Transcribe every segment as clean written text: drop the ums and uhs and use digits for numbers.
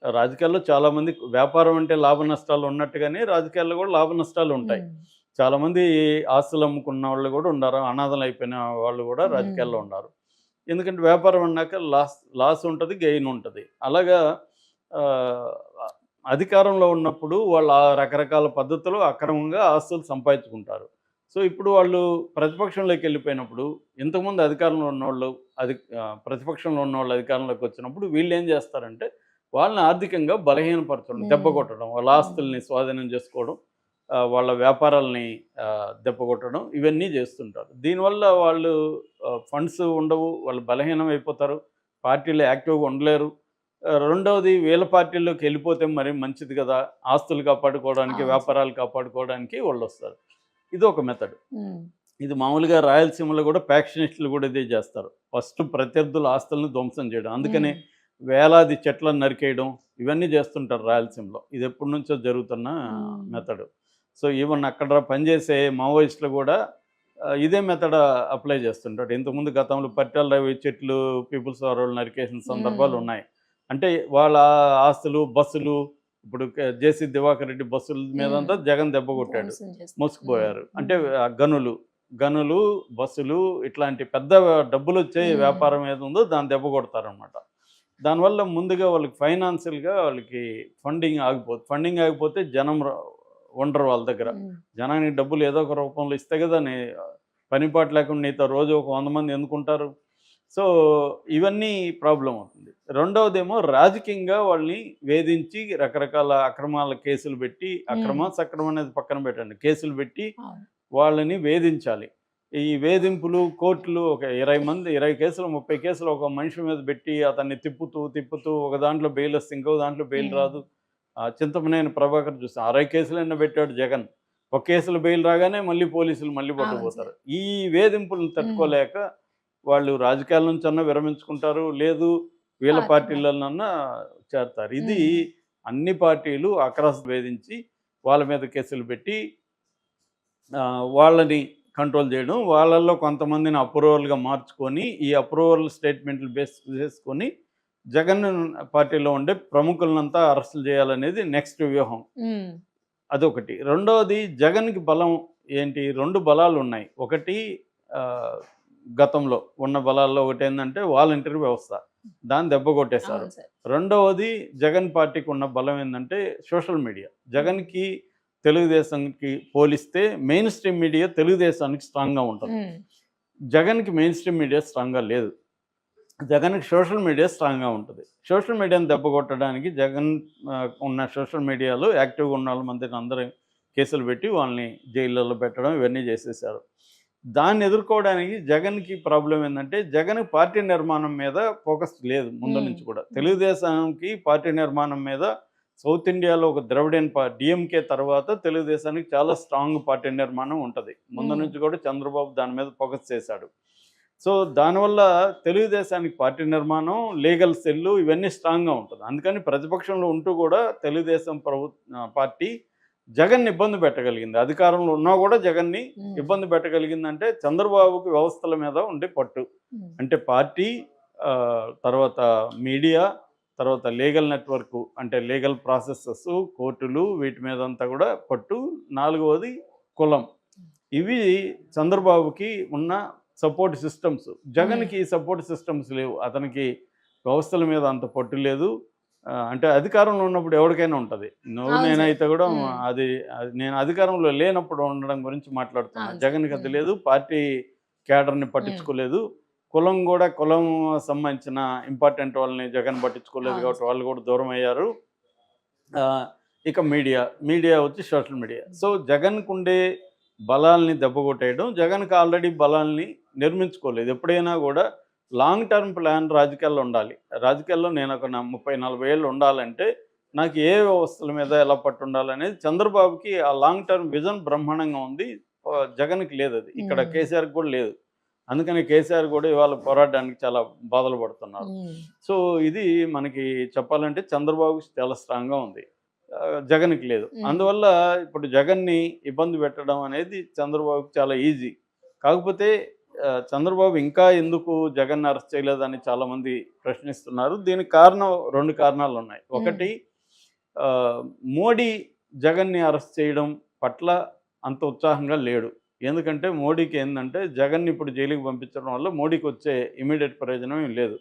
రాజకీయాల్లో చాలామంది వ్యాపారం అంటే లాభ నష్టాలు ఉన్నట్టుగానే రాజకీయాల్లో కూడా లాభ నష్టాలు ఉంటాయి. హ్మ్. చాలామంది ఆస్తులు అమ్ముకున్న వాళ్ళు కూడా ఉన్నారు. అనాథలు అయిపోయిన వాళ్ళు కూడా హ్మ్. రాజకీయాల్లో ఉన్నారు. ఎందుకంటే వ్యాపారం అన్నాక లాస్ లాస్ ఉంటది, గెయిన్ ఉంటది. అలాగా ఆహ్, అధికారంలో ఉన్నప్పుడు వాళ్ళు ఆ రకరకాల పద్ధతులు అక్రమంగా ఆస్తులు సంపాదించుకుంటారు. సో, ఇప్పుడు వాళ్ళు ప్రతిపక్షంలోకి వెళ్ళిపోయినప్పుడు ఇంతకుముందు అధికారంలో ఉన్నోళ్ళు ప్రతిపక్షంలో ఉన్నోళ్ళు అధికారంలోకి వచ్చినప్పుడు వీళ్ళేం చేస్తారంటే వాళ్ళని ఆర్థికంగా బలహీనపరచడం, దెబ్బ హ్మ్. కొట్టడం, వాళ్ళ హ్మ్. ఆస్తుల్ని స్వాధీనం చేసుకోవడం, వాళ్ళ వ్యాపారాల్ని దెబ్బ కొట్టడం ఇవన్నీ చేస్తుంటారు. దీనివల్ల వాళ్ళు ఫండ్స్ ఉండవు. వాళ్ళు బలహీనమైపోతారు. పార్టీలో యాక్టివ్‌గా ఉండలేరు. రెండవది వీళ్ళ పార్టీల్లోకి వెళ్ళిపోతే మరి మంచిది కదా! ఆస్తులు కాపాడుకోవడానికి, అవును సార్. వ్యాపారాలు కాపాడుకోవడానికి వాళ్ళొస్తారు. ఇదొక మెథడ్. హ్మ్. ఇది మామూలుగా రాయలసీమలో కూడా ఫ్యాక్షనిస్టులు కూడా ఇదే చేస్తారు. ఫస్ట్ ప్రత్యర్థుల ఆస్తులను ధ్వంసం చేయడం. అందుకనే హ్మ్. వేలాది చెట్లను నరికేయడం ఇవన్నీ చేస్తుంటారు రాయలసీమలో. ఇది ఎప్పటినుంచో జరుగుతున్న హ్మ్. మెథడ్. సో, ఈవెన్ అక్కడ పనిచేసే మావోయిస్టులు కూడా ఇదే మెథడ్ అప్లై చేస్తుంటాడు. ఇంతకుముందు గతంలో పరిటాల రవి చెట్లు పీపుల్స్ వార్ వాళ్ళు నరికేసిన హ్మ్. సందర్భాలున్నాయి. అంటే వాళ్ళ ఆస్తులు, బస్సులు ఇప్పుడు జేసీ దివాకర్ రెడ్డి బస్సుల హ్మ్. మీదంతా జగన్ దెబ్బ కొట్టాడు. ధ్వంసం చేస్తారు. హ్మ్. మోసుకుపోయారు. అంటే హ్మ్. గనులు, గనులు, బస్సులు ఇట్లాంటి పెద్ద డబ్బులొచ్చే హ్మ్. వ్యాపారం ఏదుందో దాన్ని దెబ్బ కొడతారనమాట. దానివల్ల ముందుగా వాళ్ళకి ఫైనాన్షియల్‌గా వాళ్ళకి ఫండింగ్ ఆగిపోతే జనం ఉండరు వాళ్ళ దగ్గర. హ్మ్. జనానికి డబ్బులు ఏదో ఒక రూపంలో ఇస్తే కదా పని పాట లేకుండా నీతో రోజు ఒక 100 మంది ఎందుకుంటారు? సో, ఇవన్నీ ప్రాబ్లమ్ అవుతుంది. రెండవదేమో రాజకీయంగా వాళ్ళని వేధించి రకరకాల అక్రమాల కేసులు పెట్టి, హ్మ్. సక్రమం అనేది పక్కన పెట్టండి. కేసులు పెట్టి అవును. వాళ్ళని వేధించాలి. ఈ వేధింపులు, కోర్టులు ఒక 20 మంది 20 కేసులు, 30 కేసులు ఒక మనిషి మీద పెట్టి అతన్ని తిప్పుతూ ఒక దాంట్లో బెయిల్ వస్తే ఇంకో దాంట్లో బెయిల్ హ్మ్. రాదు. చింతమనేని ప్రభాకర్ చూసాం. 60 కేసులైనా పెట్టాడు జగన్. ఒక కేసులో బెయిల్ రాగానే మళ్ళీ పోలీసులు మళ్ళీ అవును సార్. పట్టుకుపోతారు. ఈ వేధింపులను హ్మ్. తట్టుకోలేక వాళ్ళు రాజకీయాల నుంచన్నా విరమించుకుంటారు. లేదు వీళ్ళ పార్టీ మారు పార్టీలనన్నా చేరతారు. ఇది హ్మ్. అన్ని పార్టీలు అక్రాస్ వేధించి వాళ్ళ మీద కేసులు పెట్టి వాళ్ళని కంట్రోల్ చేయడం. వాళ్ళల్లో కొంతమందిని అప్రూవల్‌గా మార్చుకొని, ఈ అప్రూవల్ స్టేట్‌మెంట్‌లు చేసుకొని జగన్ పార్టీలో ఉండే ప్రముఖులనంతా అరెస్టులు చేయాలనేది నెక్స్ట్ వ్యూహం. హ్మ్. అదొకటి. రెండోది జగన్‌కి బలం ఏంటి? 2 బలాలున్నాయి. ఒకటి ఆహ్, గతంలో ఉన్న బలాల్లో ఒకటేందంటే వాలంటరీ వ్యవస్థ. దాన్ని దెబ్బ కొట్టేశారు. అవును సార్. రెండవది జగన్ పార్టీకి ఉన్న బలం ఏందంటే సోషల్ మీడియా. హ్మ్. జగన్‌కి, తెలుగుదేశంకి పోలిస్తే మెయిన్ స్ట్రీమ్ మీడియా తెలుగుదేశానికి స్ట్రాంగ్‌గా ఉంటది. హ్మ్. జగన్‌కి మెయిన్ స్ట్రీమ్ మీడియా స్ట్రాంగ్‌గా లేదు. జగన్‌కి సోషల్ మీడియా స్ట్రాంగ్‌గా ఉంటది. సోషల్ మీడియాని దెబ్బ కొట్టడానికి జగన్ ఉన్న సోషల్ మీడియాలో యాక్టివ్‌గా ఉన్నోళ్ళ మందిని అందరూ కేసులు పెట్టి వాళ్ళని జైళ్ళలో పెట్టడం ఇవన్నీ చేసేశారు. దాన్ని ఎదుర్కోవడానికి జగన్‌కి ప్రాబ్లమ్ ఏందంటే జగన్ పార్టీ నిర్మాణం మీద ఫోకస్ లేదు ముందు హ్మ్. నుంచి కూడా. హ్మ్. తెలుగుదేశంకి పార్టీ నిర్మాణం మీద సౌత్ ఇండియాలో ఒక ద్రవిడియన్ డీఎంకే తర్వాత తెలుగుదేశానికి చాలా స్ట్రాంగ్ పార్టీ నిర్మాణం ఉంటది. ముందు హ్మ్. నుంచి కూడా చంద్రబాబు దాని మీద ఫోకస్ చేశాడు. సో, దానివల్ల తెలుగుదేశానికి పార్టీ నిర్మాణం, లీగల్ సెల్లు ఇవన్నీ స్ట్రాంగ్‌గా ఉంటది. అందుకని ప్రతిపక్షంలో ఉంటూ కూడా తెలుగుదేశం పార్టీ జగన్‌ని ఇబ్బంది పెట్టగలిగింది. అధికారంలో ఉన్నా కూడా జగన్‌ని హ్మ్. ఇబ్బంది పెట్టగలిగిందంటే చంద్రబాబుకి వ్యవస్థల మీద ఉండే పట్టు. హ్మ్. అంటే పార్టీ తర్వాత మీడియా, తర్వాత లీగల్ నెట్వర్కు అంటే లీగల్ ప్రాసెసెసు, కోర్టులు వీటి మీదంతా కూడా పట్టు. నాలుగవది కులం. ఇవి చంద్రబాబుకి ఉన్న సపోర్ట్ సిస్టమ్స్. హ్మ్. జగన్‌కి సపోర్ట్ సిస్టమ్స్ లేవు. అతనికి వ్యవస్థల మీద అంత పట్టు లేదు. అంటే అధికారంలో ఉన్నప్పుడు ఎవడికైనా ఉంటది. నువ్వు అవును సార్. నేనైతే కూడా హ్మ్. అది అది నేను అధికారంలో లేనప్పుడు ఉండడం గురించి మాట్లాడుతున్నా. అవును సార్. జగన్‌కి అది హ్మ్. లేదు. పార్టీ క్యాడర్‌ని హ్మ్. పట్టించుకోలేదు. కులం సంబంధించిన ఇంపార్టెంట్ వాళ్ళని జగన్ పట్టించుకోలేదు అవును కాబట్టి సార్. వాళ్ళు కూడా దూరమయ్యారు. ఆహ్, ఇక మీడియా వచ్చి సోషల్ మీడియా. హ్మ్. సో, జగన్‌కుండే బలాల్ని దెబ్బకొట్టేయడం, జగన్‌కి ఆల్రెడీ బలాల్ని నిర్మించుకోలేదు. ఎప్పుడైనా గూడా లాంగ్ టర్మ్ ప్లాన్ రాజకీయాల్లో ఉండాలి. రాజకీయాల్లో నేనొక 30, 40 ఏళ్ళు ఉండాలంటే, నాకు ఏ వ్యవస్థల మీద ఎలా పట్టుండాలనేది చంద్రబాబుకి ఆ లాంగ్ టర్మ్ విజన్ బ్రహ్మాండంగా ఉంది. జగన్‌కి లేదది. ఇక్కడ హ్మ్. కేసీఆర్‌కి కూడా లేదు. అందుకని కేసీఆర్ గూడా ఇవాళ పోరాడడానికి చాలా బాధలు పడుతున్నారు. హ్మ్. సో, ఇది మనకి చెప్పాలంటే చంద్రబాబుకి చాలా స్ట్రాంగ్‌గా ఉంది. జగన్‌కి లేదు. హ్మ్. అందువల్ల ఇప్పుడు జగన్‌ని ఇబ్బంది పెట్టడం అనేది చంద్రబాబుకి చాలా ఈజీ. కాకపోతే చంద్రబాబు ఇంకా ఎందుకు జగన్ అరెస్ట్ చేయలేదని చాలామంది ప్రశ్నిస్తున్నారు. దీనికి కారణం 2 కారణాలు ఉన్నాయి. ఒకటి మోడీ జగన్‌ని అరెస్ట్ చేయడం పట్ల అంత ఉత్సాహంగా లేడు. ఎందుకంటే మోడీకి ఏందంటే జగన్‌ని ఇప్పుడు జైలుకి పంపించడం వల్ల మోడీకి వచ్చే ఇమ్మీడియేట్ ప్రయోజనం ఏం లేదు.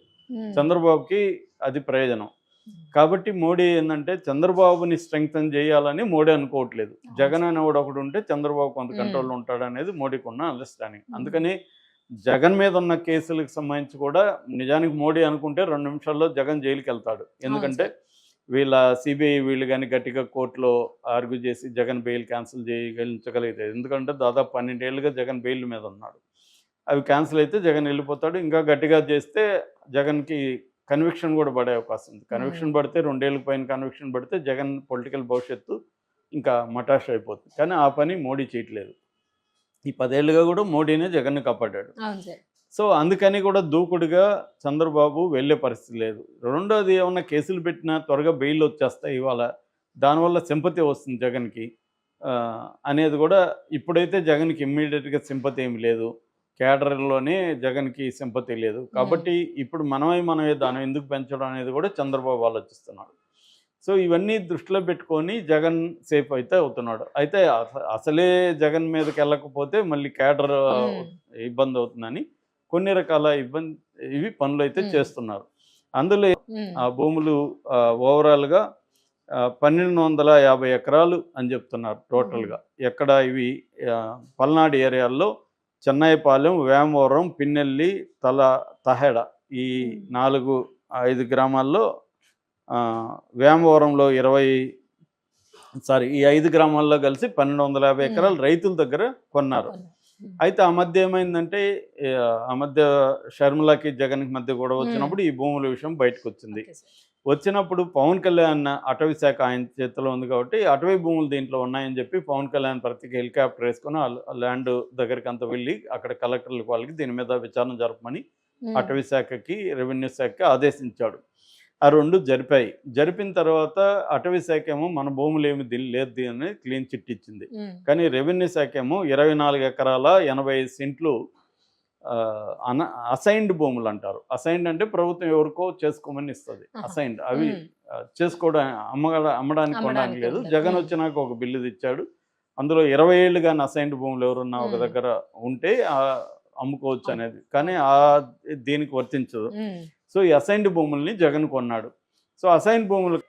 చంద్రబాబుకి అది ప్రయోజనం. కాబట్టి మోడీ ఏందంటే చంద్రబాబుని స్ట్రెంగ్తన్ చేయాలని మోడీ అనుకోవట్లేదు. జగన్ అనేవాడు ఒకడు ఉంటే చంద్రబాబు కొంత కంట్రోల్‌లో ఉంటాడనేది మోడీకి ఉన్న అండర్‌స్టాండింగ్. అందుకని జగన్ మీద ఉన్న కేసులకు సంబంధించి కూడా నిజానికి మోడీ అనుకుంటే 2 నిమిషాల్లో జగన్ జైలుకెళ్తాడు. ఎందుకంటే వీళ్ళ సిబిఐ వీళ్ళు గాని గట్టిగా కోర్టులో ఆర్గ్యూ చేసి జగన్ బెయిల్ క్యాన్సిల్ చేయగలించగలిగితే. ఎందుకంటే దాదాపు 12 ఏళ్లుగా జగన్ బెయిల్ మీద ఉన్నాడు. అవి క్యాన్సిల్ అయితే జగన్ వెళ్ళిపోతాడు. ఇంకా గట్టిగా చేస్తే జగన్‌కి కన్విక్షన్ కూడా పడే అవకాశం ఉంది. కన్విక్షన్ పడితే 2 ఏళ్ల పైన కన్విక్షన్ పడితే జగన్ పొలిటికల్ భవిష్యత్తు ఇంకా మటాష్ అయిపోతుంది. కానీ ఆ పని మోడీ చేయట్లేదు. ఈ 10 ఏళ్లుగా కూడా మోడీనే జగన్‌ని కాపాడాడు. సో అందుకని కూడా దూకుడుగా చంద్రబాబు వెళ్ళే పరిస్థితి లేదు. రెండోది ఏమన్నా కేసులు పెట్టినా త్వరగా బెయిల్ వచ్చేస్తాయి ఇవాళ. దానివల్ల సింపతి వస్తుంది జగన్‌కి అనేది కూడా ఇప్పుడైతే జగన్‌కి ఇమ్మీడియట్‌గా సింపతి ఏమి లేదు. కేడర్‌లోనే జగన్‌కి సింపతి లేదు. కాబట్టి ఇప్పుడు మనమే దానం ఎందుకు పెంచడం అనేది కూడా చంద్రబాబు ఆలోచిస్తున్నాడు. సో ఇవన్నీ దృష్టిలో పెట్టుకొని జగన్ సేఫ్ అయితే అవుతున్నాడు. అయితే అసలే జగన్ మీదకి వెళ్ళకపోతే మళ్ళీ కేడర్ ఇబ్బంది అవుతుందని కొన్ని రకాల పనులైతే చేస్తున్నారు. అందులో ఆ భూములు ఓవరాల్‌గా 1250 ఎకరాలు అని చెప్తున్నారు టోటల్‌గా. ఎక్కడ ఇవి పల్నాడు ఏరియాల్లో చెన్నైపాలెం, వేమవరం, పిన్నెల్లి, తహెడ ఈ 5 గ్రామాల్లో వేమవరంలో ఈ 5 గ్రామాల్లో కలిసి 1250 ఎకరాలు రైతుల దగ్గర కొన్నారు. అయితే ఆ మధ్య ఏమైందంటే ఆ మధ్య షర్మిలకి జగన్‌కి మధ్య గొడవ వచ్చినప్పుడు ఈ భూముల విషయం బయటకు వచ్చింది. వచ్చినప్పుడు పవన్ కళ్యాణ్ అటవీ శాఖ ఆయన చేతిలో ఉంది కాబట్టి అటవీ భూములు దీంట్లో ఉన్నాయని చెప్పి పవన్ కళ్యాణ్ ప్రతికి హెలికాప్టర్ వేసుకొని ఆ ల్యాండ్ దగ్గరికి అంతా వెళ్ళి అక్కడ కలెక్టర్లకు వాళ్ళకి దీని మీద విచారణ జరపమని అటవీ శాఖకి రెవెన్యూ శాఖకి ఆదేశించాడు. ఆ 2 జరిపాయి. జరిపిన తర్వాత అటవీ శాఖ ఏమో మన భూములు ఏమి లేదు అని క్లీన్ చిట్ ఇచ్చింది. కానీ రెవెన్యూ శాఖ ఏమో 24 ఎకరాల 85 సెంట్లు అసైన్డ్ భూములు అంటారు. అసైన్డ్ అంటే ప్రభుత్వం ఎవరికో చేసుకోమని ఇస్తుంది. అసైన్డ్ అవి చేసుకోవడం అమ్మడానికి కొనడానికి లేదు. జగన్ వచ్చినాక ఒక బిల్లు తెచ్చాడు. అందులో 20 ఏళ్ళు కానీ అసైన్డ్ భూములు ఎవరున్నా ఒక దగ్గర ఉంటే అమ్ముకోవచ్చు అనేది. కానీ దీనికి వర్తించదు. సో ఈ అసైన్డ్ భూముల్ని జగన్ కొన్నాడు. సో అసైన్డ్ భూములు